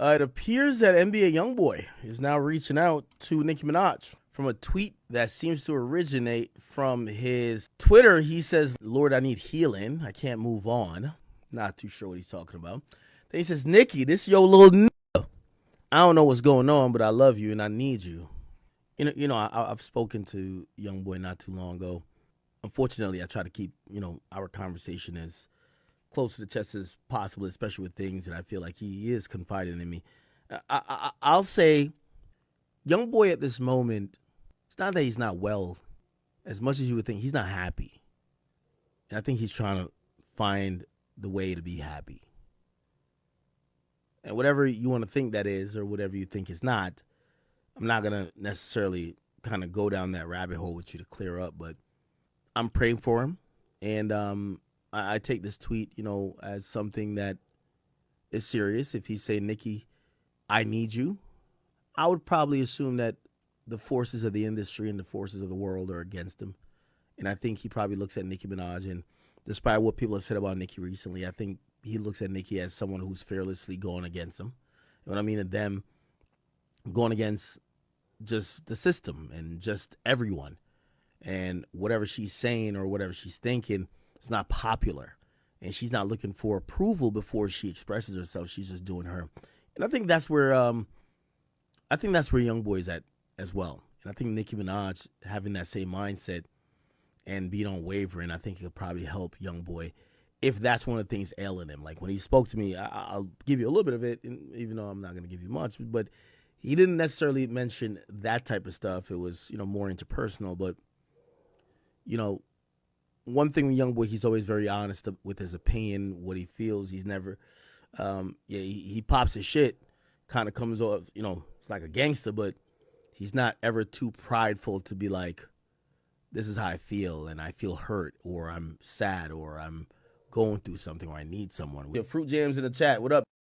It appears that NBA YoungBoy is now reaching out to Nicki Minaj from a tweet that seems to originate from his Twitter. He says, "Lord, I need healing. I can't move on." Not too sure what he's talking about. Then he says, "Nicki, this your little nigga. I don't know what's going on, but I love you and I need you." I've spoken to YoungBoy not too long ago. Unfortunately, I try to keep, our conversation as close to the chest as possible, especially with things that I feel like he is confiding in me. I'll say, YoungBoy at this moment, it's not that he's not well, as much as you would think. He's not happy, and I think he's trying to find the way to be happy. And whatever you want to think that is, or whatever you think is not, I'm not gonna necessarily kind of go down that rabbit hole with you to clear up, but I'm praying for him, and I take this tweet, as something that is serious. If he's saying, "Nicki, I need you," I would probably assume that the forces of the industry and the forces of the world are against him. And I think he probably looks at Nicki Minaj, and despite what people have said about Nicki recently, I think he looks at Nicki as someone who's fearlessly going against him. And what I mean at them, going against just the system and just everyone. And whatever she's saying or whatever she's thinking, it's not popular. And she's not looking for approval before she expresses herself. She's just doing her. And I think that's where YoungBoy's at as well. And I think Nicki Minaj having that same mindset and being unwavering, I think it'll probably help YoungBoy if that's one of the things ailing him. Like when he spoke to me, I'll give you a little bit of it, even though I'm not going to give you much. But he didn't necessarily mention that type of stuff. It was, more interpersonal. But, one thing with YoungBoy, he's always very honest with his opinion, what he feels. He's never, he pops his shit, kind of comes off, it's like a gangster, but he's not ever too prideful to be like, this is how I feel, and I feel hurt, or I'm sad, or I'm going through something, or I need someone. We have Fruit Jams in the chat. What up?